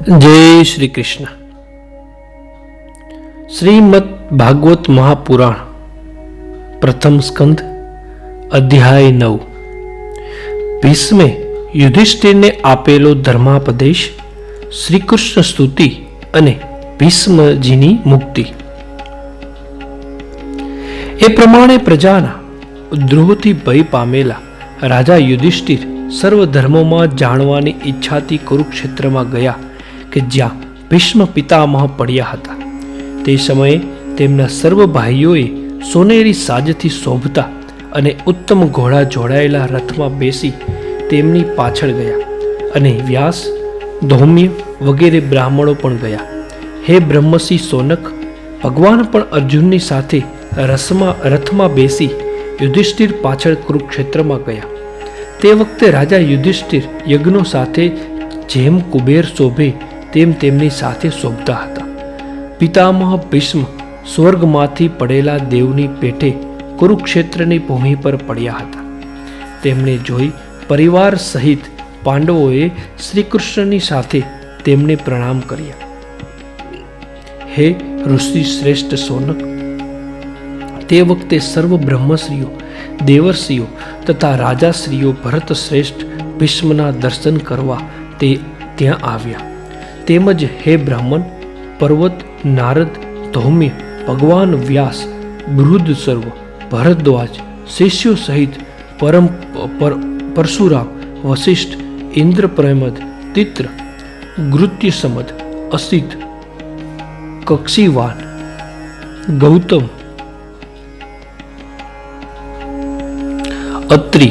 जय श्री कृष्ण। श्रीमद् भागवत महापुराण प्रथम स्कंद अध्याय 9। भीष्मे युधिष्ठिरने आपेलो धर्मापदेश, श्री कृष्ण स्तुति अने भीष्मजीनी मुक्ति। ए प्रमाणे प्रजाना द्रोहથી ભય પામેલા રાજા યુધિષ્ઠિર સર્વ ધર્મોમાં જાણવાની ઈચ્છાથી કુરુક્ષેત્રમાં ગયા કે જ્યાં ભીષ્મ પિતામહ પડ્યા હતા। તે સમયે તેમના સર્વ ભાઈઓએ સોનેરી સાજથી શોભતા અને ઉત્તમ ઘોડા જોડાયેલા રથમાં બેસી તેમની પાછળ ગયા અને વ્યાસ, ધૌમ્ય વગેરે બ્રાહ્મણો પણ ગયા। હે બ્રહ્મસિંહ સોનક, ભગવાન પણ અર્જુનની સાથે રથમાં બેસી યુધિષ્ઠિર પાછળ કુરુક્ષેત્રમાં ગયા। તે વખતે રાજા યુધિષ્ઠિર યજ્ઞો સાથે જેમ કુબેર શોભે તેમ તેમની સાથે શોભતા હતા। પિતામહ ભીષ્મ સ્વર્ગમાંથી પડેલા દેવની પેઠે કુરુક્ષેત્રની ભૂમિ પર પડ્યા હતા। તેમને જોઈ પરિવાર સહિત પાંડવોએ શ્રીકૃષ્ણની સાથે તેમને પ્રણામ કર્યા। હે ઋષિ શ્રેષ્ઠ સોનક, તે વખતે સર્વ બ્રહ્મશ્રીઓ, દેવર્ષિઓ તથા રાજાશ્રીઓ ભરત શ્રેષ્ઠ ભીષ્મના દર્શન કરવા તે ત્યાં આવ્યા। તેમજ હે બ્રાહ્મણ, પર્વત, નારદ, ધૌમ્ય, ભગવાન વ્યાસ, બૃહદ સર્વ, ભરદ્વાજ, શિષ્યો સહિત પરશુરામ, વશિષ્ઠ, ઇન્દ્રપ્રમદ, તિત્ર, ગૃત્યસમદ, અસિત, કક્ષીવાન, ગૌતમ, અત્રિ,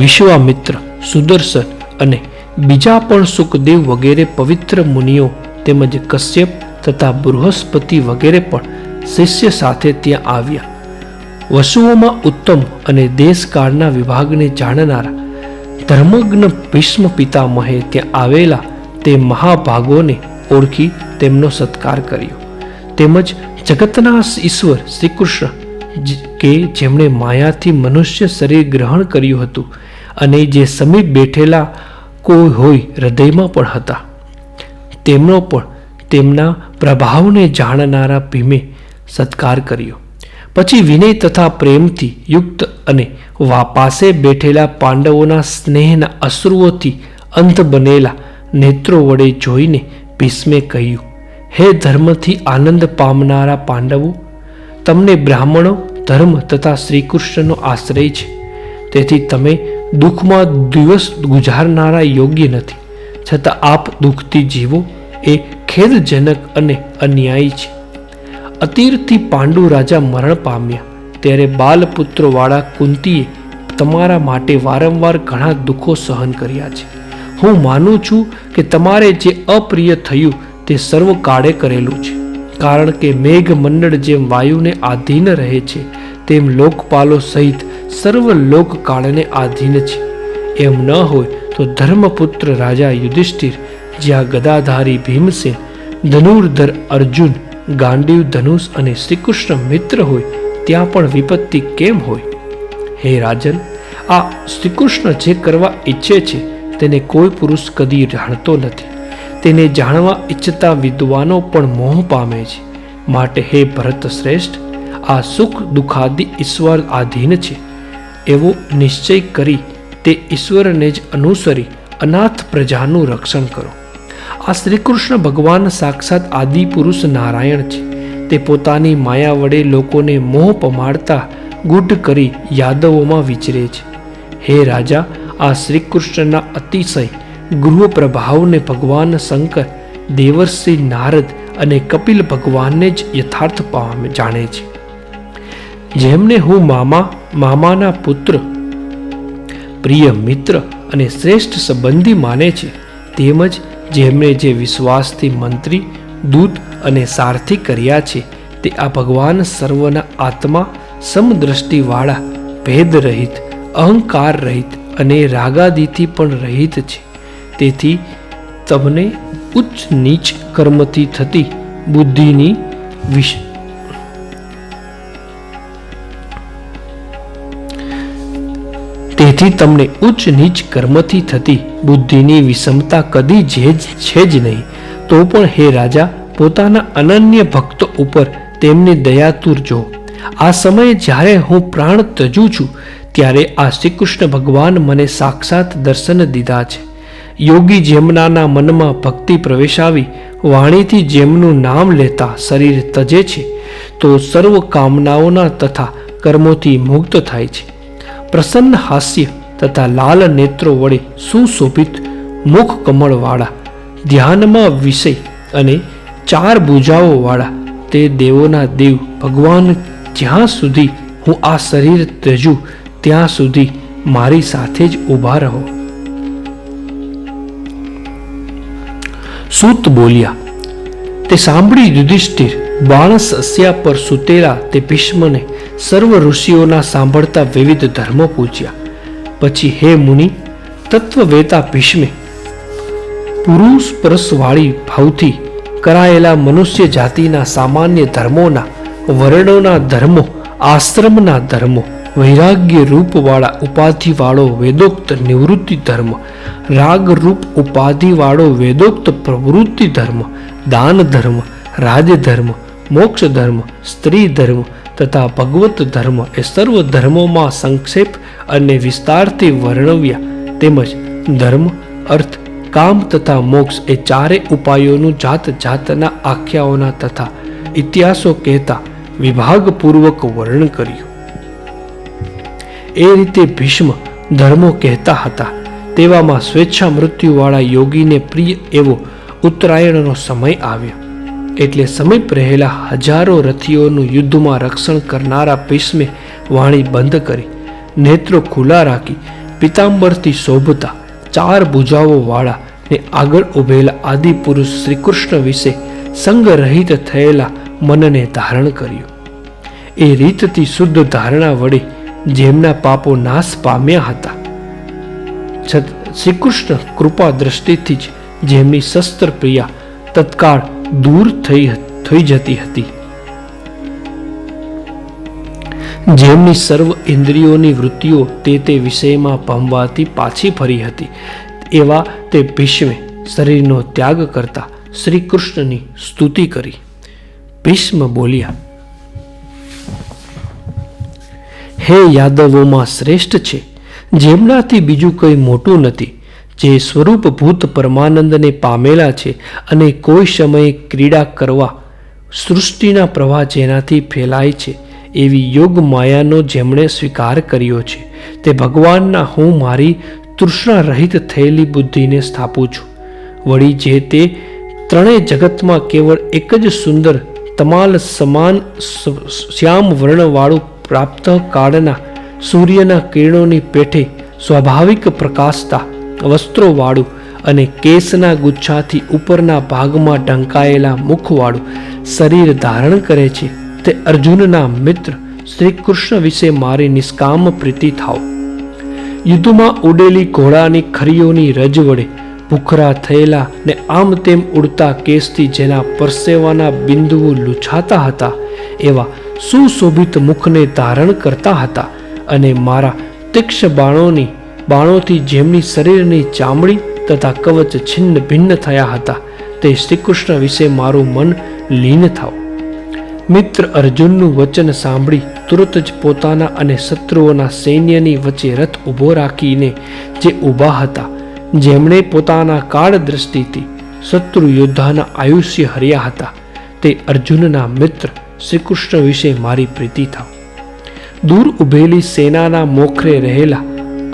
વિશ્વામિત્ર, સુદર્શન અને બીજા પણ સુખદેવ વગેરે પવિત્ર મુનિઓ તેમજ કશ્યપ તથા બૃહસ્પતિ વગેરે પણ શિષ્ય સાથે ત્યાં આવ્યા। વસુઓમાં ઉત્તમ અને દેશકાળના વિભાગને જાણનારા ધર્મજ્ઞ ભીષ્મ પિતામહે ત્યાં આવેલા તે મહાભાગોને ઓળખી તેમનો સત્કાર કર્યો। તેમજ જગતના ઈશ્વર શ્રી કૃષ્ણ કે જેમણે માયાથી મનુષ્ય શરીર ગ્રહણ કર્યું હતું અને જે સમીપ બેઠેલા કોઈ હોય હૃદયમાં પણ હતા, તેમનો પણ તેમના પ્રભાવને જાણનારા ભીમે સત્કાર કર્યો। પછી વિનય તથા પ્રેમથી યુક્ત અને પાસે બેઠેલા પાંડવોના સ્નેહના અશ્રુઓથી અંધ બનેલા નેત્રો વડે જોઈને ભીષ્મે કહ્યું, હે ધર્મથી આનંદ પામનારા પાંડવો, તમને બ્રાહ્મણો, ધર્મ તથા શ્રીકૃષ્ણનો આશ્રય છે, તેથી તમે દુઃખમાં દિવસ ગુજારનારા યોગ્ય નથી, છતાં આપ દુઃખથી જીવો એ ખેદજનક અને અન્યાયી છે। અતીરથી પાંડુ રાજા મરણ પામ્યા ત્યારે બાલપુત્રોવાળા કુંતીએ તમારા માટે વારંવાર ઘણા દુઃખો સહન કર્યા છે। હું માનું છું કે તમારે જે અપ્રિય થયું તે સર્વ કાળે કરેલું છે, કારણ કે મેઘ મંડળ જેમ વાયુને આધીન રહે છે તેમ લોકપાલો સહિત સર્વ લોકકાળને આધીન છે। એમ ન હોય તો ધર્મપુત્ર રાજા યુધિષ્ઠિર જ્યાં ગદાધારી ભીમસેન, ધનુર્ધર અર્જુન, ગાંડીવ ધનુષ અને શ્રીકૃષ્ણ મિત્ર હોય ત્યાં પણ વિપત્તિ કેમ હોય? હે રાજન, આ શ્રીકૃષ્ણ જે કરવા ઈચ્છે છે તેને કોઈ પુરુષ કદી જાણતો નથી। તેને જાણવા ઈચ્છતા વિદ્વાનો પણ મોહ પામે છે। માટે હે ભરત શ્રેષ્ઠ, આ સુખ દુઃખાદિ ઈશ્વર આધીન છે એવો નિશ્ચય કરી તે ઈશ્વરને જ અનુસરી અનાથ પ્રજાનું રક્ષણ કરો। આ શ્રીકૃષ્ણ ભગવાન સાક્ષાત આદિ પુરુષ નારાયણ છે। તે પોતાની માયા વડે લોકોને મોહ પમાડતા ગુઢ કરી યાદવોમાં વિચરે છે। હે રાજા, આ શ્રીકૃષ્ણના અતિશય ગૃહ પ્રભાવને ભગવાન શંકર, દેવર્ષિ નારદ અને કપિલ ભગવાનને જ યથાર્થ જાણે છે। જેમને હું મામાના પુત્ર, પ્રિય મિત્ર અને શ્રેષ્ઠ સંબંધી માને છે, તેમજ જેમણે જે વિશ્વાસથી મંત્રી, દૂત અને સારથી કર્યા છે, તે આ ભગવાન સર્વના આત્મા, સમદ્રષ્ટિવાળા, ભેદ રહિત, અહંકાર રહિત અને રાગાદિથી પણ રહિત છે। તેથી તમને ઉચ્ચ નીચ કર્મથી થતી બુદ્ધિની વિષમતા કદી છે જ નહીં, તો તો પણ હે રાજા, પોતાના અનન્ય ભક્તો ઉપર તેમની દયાતુર જો. આ સમયે જ્યારે હું પ્રાણ ત્યજું છું ત્યારે આ શ્રી કૃષ્ણ ભગવાન મને સાક્ષાત દર્શન દીધા છે. યોગી જેમનાના મનમાં ભક્તિ પ્રવેશાવી વાણીથી જેમનું નામ લેતા શરીર તજે છે, તો સર્વ કામનાઓના તથા કર્મોથી મુક્ત થાય છે. પ્રસન્ન હાસ્ય તથા લાલ નેત્રો વડે સુશોભિત મુખ કમળવાળા, ધ્યાનમાં વિષય અને 4 ભુજાઓ વાળા તે દેવોના દેવ ભગવાન, જ્યાં સુધી હું આ શરીર ત્યજું ત્યાં સુધી મારી સાથે જ ઊભા રહો. સૂત બોલ્યા. તે સાંભળી યુધિષ્ઠિર બાણસ અસ્યા પર સૂતેલા તે ભીષ્મને સર્વ ઋષિઓના સાંભળતા વિવિધ ધર્મો પૂછ્યા. પછી હે મુનિ, તત્વવેતા ભીષ્મે પુરુષ પરસવાળી ભાવથી કરાયેલા મનુષ્ય જાતિના સામાન્ય ધર્મોના, વર્ણોના ધર્મો, આશ્રમના ધર્મો, વૈરાગ્ય રૂપવાળા ઉપાધિવાળો વેદોક્ત નિવૃત્તિ ધર્મ, રાગ રૂપ ઉપાધિવાળો વેદોક્ત પ્રવૃત્તિ ધર્મ, દાન ધર્મ, રાજધર્મ, મોક્ષ ધર્મ, સ્ત્રી ધર્મ તથા ભગવત ધર્મ એ સર્વ ધર્મોમાં સંક્ષેપ અને વિસ્તારથી વર્ણવ્યા. તેમજ ધર્મ, અર્થ, કામ તથા મોક્ષ એ 4 ઉપાયોનું જાત જાતના આખ્યાઓના તથા ઇતિહાસો કહેતા વિભાગપૂર્વક વર્ણન કર્યું. એ રીતે ભીષ્મ ધર્મો કહેતા હતા. તેવામાં સ્વેચ્છા મૃત્યુવાળા યોગીને પ્રિય એવો ઉત્તરાયણનો સમય આવ્યો. એટલે સમીપ રહેલા હજારો રથીઓનું યુદ્ધમાં રક્ષણ કરનારા ભીષ્મે વાણી બંધ કરી, નેત્રો ખુલ્લા રાખી, પિતાંબરથી શોભતા 4 ભુજાઓ વાળા ને આગળ ઉભેલા આદિ પુરુષ શ્રી કૃષ્ણ વિશે સંગરહિત થયેલા મનને ધારણ કર્યું. એ રીતથી શુદ્ધ ધારણા વડે જેમના પાપો નાશ પામ્યા હતા, શ્રી કૃષ્ણ કૃપા દ્રષ્ટિથી જ જેમની શસ્ત્ર પ્રિયા તત્કાળ દૂર થઈ જતી હતી, જેમની સર્વ ઇન્દ્રિયોની વૃત્તિઓ તે વિષયમાં પામવાથી પાછી ફરી હતી, એવા તે ભીષ્મે શરીરનો ત્યાગ કરતા શ્રી કૃષ્ણની સ્તુતિ કરી. ભીષ્મ બોલ્યા. હે યાદવોમાં શ્રેષ્ઠ છે, જેમનાથી બીજું કંઈ મોટું નથી, જે સ્વરૂપભૂત પરમાનંદને પામેલા છે અને કોઈ સમયે ક્રીડા કરવા સૃષ્ટિના પ્રવાહ જેનાથી ફેલાય છે એવી યોગ માયાનો જેમણે સ્વીકાર કર્યો છે, તે ભગવાનના હું મારી તૃષ્ણા રહિત થયેલી બુદ્ધિને સ્થાપું છું. વળી જે તે 3 જગતમાં કેવળ એક જ સુંદર તમાલ સમાન શ્યામ વર્ણવાળું પ્રાપ્ત કાળના સૂર્યના કિરણોની પેઠે સ્વાભાવિક પ્રકાશતા વસ્ત્રોવાળું અને કેસના ગુચ્છાથી ઉપરના ભાગમાં ઢંકાયેલા મુખવાળું શરીર ધારણ કરે છે, તે અર્જુનના મિત્ર શ્રી કૃષ્ણ વિશે મારી નિષ્કામ પ્રીતિ થાવ. યુદ્ધમાં ઉડેલી ઘોડાની ખરીઓની રજ વડે ભૂખરા થયેલા ને આમ તેમ ઉડતા કેસથી જેના પરસેવાના બિંદુઓ લૂછાતા હતા, એવા સુશોભિત મુખને ધારણ કરતા હતા અને મારા તીક્ષ્ણ બાણોથી જેમની શરીરની ચામડી તથા કવચ છિન્ન ભિન્ન થયા હતા, તે શ્રી કૃષ્ણ વિશે મારું મન લીન થાવ. મિત્ર અર્જુનનું વચન સાંભળી તુરત જ પોતાના અને શત્રુઓના સૈન્યની વચ્ચે રથ ઊભો રાખીને જે ઊભા હતા, જેમણે પોતાના કાળ દ્રષ્ટિથી શત્રુ યોદ્ધાના આયુષ્ય હર્યા હતા, તે અર્જુનના મિત્ર શ્રી કૃષ્ણ વિશે મારી પ્રીતિ થાવ. દૂર ઉભેલી સેનાના મોખરે રહેલા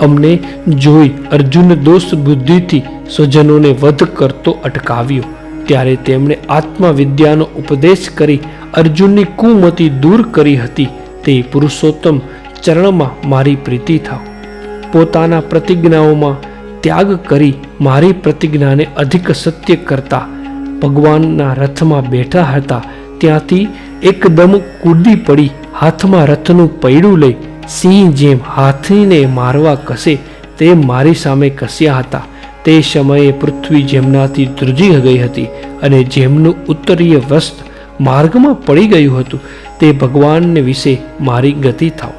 અમને જોઈ અર્જુન દોષ બુદ્ધિથી સ્વજનોને વધ કરતો અટકાવ્યો. ત્યારે તેમણે આત્મવિદ્યાનો ઉપદેશ કરી અર્જુનની કુમતિ દૂર કરી હતી, તે પુરુષોત્તમ ચરણમાં મારી પ્રીતિ થાવ. પોતાના પ્રતિજ્ઞાઓમાં ત્યાગ કરી મારી પ્રતિજ્ઞાને અધિક સત્ય કરતા ભગવાનના રથમાં બેઠા હતા, ત્યાંથી એકદમ કૂદી પડી હાથમાં રથનું પૈડું લઈ સિંહ જેમ હાથીને મારવા કસે તે મારી સામે કસ્યા હતા. તે સમયે પૃથ્વી જેમનાથી ધ્રુજી ગઈ હતી અને જેમનું ઉત્તરીય વસ્ત્ર માર્ગમાં પડી ગયું હતું, તે ભગવાનને વિશે મારી ગતિ થાવ.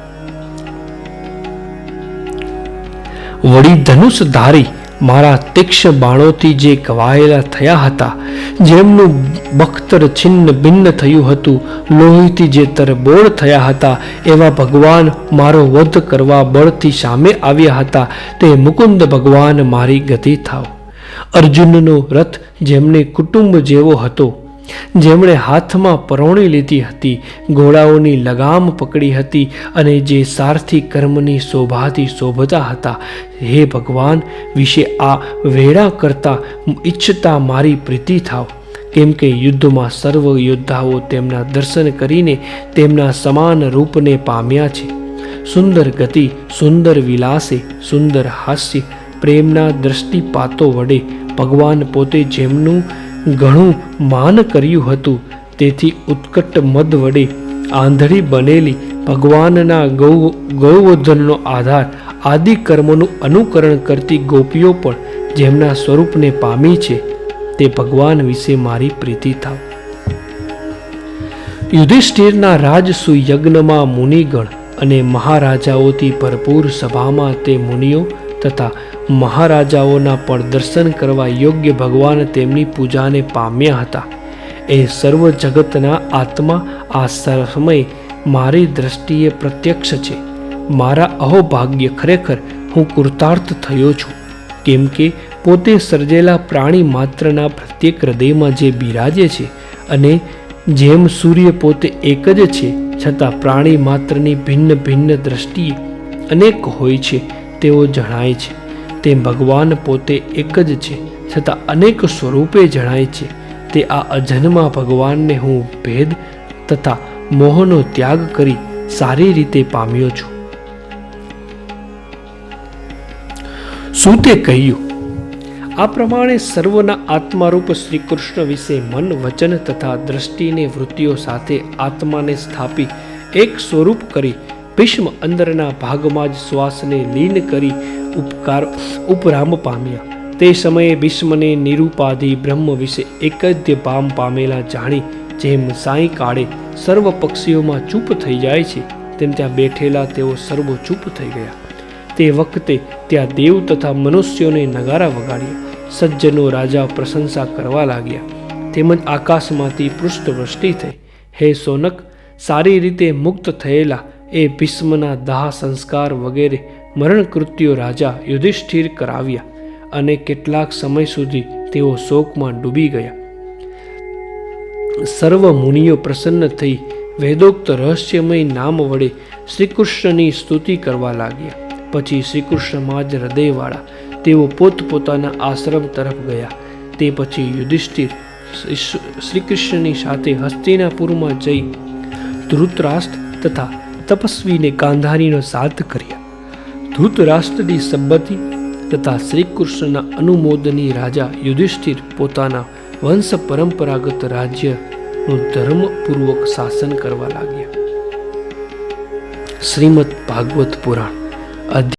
વળી ધનુષ ધારી મારા તીક્ષ્ણ બાણોથી જે ઘવાયેલા થયા હતા, જેમનું બખ્તર છિન્ન ભિન્ન થયું હતું, લોહીથી જે તરબોળ થયા હતા, એવા ભગવાન મારો વધ કરવા બળથી સામે આવ્યા હતા. તે મુકુંદ ભગવાન મારી ગતિ થાવ. અર્જુનનો રથ જેમને કુટુંબ જેવો હતો, જેમણે હાથમાં પરોણી લીધી હતી, ઘોડાઓની લગામ પકડી હતી અને જે સારથી કર્મની શોભાથી શોભતા હતા, હે ભગવાન વિશે આ વેળા કરતા ઈચ્છતા મારી પ્રીતિ થાવ. કેમ કે યુદ્ધમાં સર્વ યોદ્ધાઓ તેમના દર્શન કરીને તેમના સમાન રૂપને પામ્યા છે. સુંદર ગતિ, સુંદર વિલાસે, સુંદર હાસ્ય, પ્રેમના દ્રષ્ટિપાતો વડે ભગવાન પોતે જેમનું ઘણું માન કર્યું હતું, તેથી ઉત્કટ મદ વડે આંધળી બનેલી ભગવાનના ગૌવર્ધનનો આધાર આદિ કર્મોનું અનુકરણ કરતી ગોપીઓ પણ જેમના સ્વરૂપને પામી છે, તે ભગવાન વિશે મારી પ્રીતિ થાવ. યુધિષ્ઠિરના રાજસુ યજ્ઞમાં મુનિગણ અને મહારાજાઓથી ભરપૂર સભામાં તે મુનિઓ તથા મહારાજાઓના પણ દર્શન કરવા યોગ્ય ભગવાન તેમની પૂજાને પામ્યા હતા. એ સર્વ જગતના આત્મા આ સમય મારી દ્રષ્ટિએ પ્રત્યક્ષ છે. મારા અહોભાગ્ય, ખરેખર હું કૃતાર્થ થયો છું. કેમ કે પોતે સર્જેલા પ્રાણી માત્રના પ્રત્યેક હૃદયમાં જે બિરાજે છે અને જેમ સૂર્ય પોતે એક જ છે, છતાં પ્રાણી માત્રની ભિન્ન ભિન્ન દ્રષ્ટિએ અનેક હોય છે તેઓ જણાય છે, તેમ ભગવાન પોતે એક જ છે છતાં અનેક સ્વરૂપે જણાય છે. તે આ અજન્મા ભગવાનને હું ભેદ તથા મોહનો ત્યાગ કરી સારી રીતે પામ્યો છું. સૂતે કહ્યું, આ પ્રમાણે સર્વના આત્મારૂપ શ્રી કૃષ્ણ વિશે મન, વચન તથા દ્રષ્ટિને વૃત્તિઓ સાથે આત્માને સ્થાપી એક સ્વરૂપ કરી ભીષ્મ અંદરના ભાગમાં જ શ્વાસને લીન કરી ઉપરામ પામ્યા. તે સમયે ભીષ્મને નિરૂપાધિ બ્રહ્મ વિશે એકદ્ય ભામ પામેલા જાણી જેમ સાંયકાળે સર્વ પક્ષીઓમાં ચૂપ થઈ જાય છે, તેમ ત્યાં બેઠેલા તેઓ સર્વ ચૂપ થઈ ગયા. તે વખતે ત્યાં દેવ તથા મનુષ્યોને નગારા વગાડ્યા. સજ્જનો રાજા પ્રશંસા કરવા લાગ્યા. તેમજ આકાશમાંથી પુષ્પવૃષ્ટિ થઈ. હે સોનક, સારી રીતે મુક્ત થયેલા એ ભીષ્મના દાહ સંસ્કાર વગેરે મરણ કૃત્યો રાજા યુધિષ્ઠિર કરાવ્યા અને કેટલાક સમય સુધી તેઓ શોકમાં ડૂબી ગયા. સર્વ મુનિઓ પ્રસન્ન થઈ વેદોક્ત રહસ્યમય નામ વડે શ્રીકૃષ્ણની સ્તુતિ કરવા લાગ્યા. પછી શ્રીકૃષ્ણમાં જ હૃદયવાળા તેઓ પોતપોતાના આશ્રમ તરફ ગયા. તે પછી યુધિષ્ઠિર શ્રીકૃષ્ણની સાથે હસ્તિનાપુરમાં જઈ ધૃતરાષ્ટ્ર તથા તપસ્વીને ગાંધારીનો સાથ કર્યા. ધૃતરાષ્ટ્રની સંમતિ તથા શ્રીકૃષ્ણના અનુમોદની રાજા યુધિષ્ઠિર પોતાના વંશ પરંપરાગત રાજ્યનું ધર્મપૂર્વક શાસન કરવા લાગ્યા. શ્રીમદ ભાગવત પુરાણ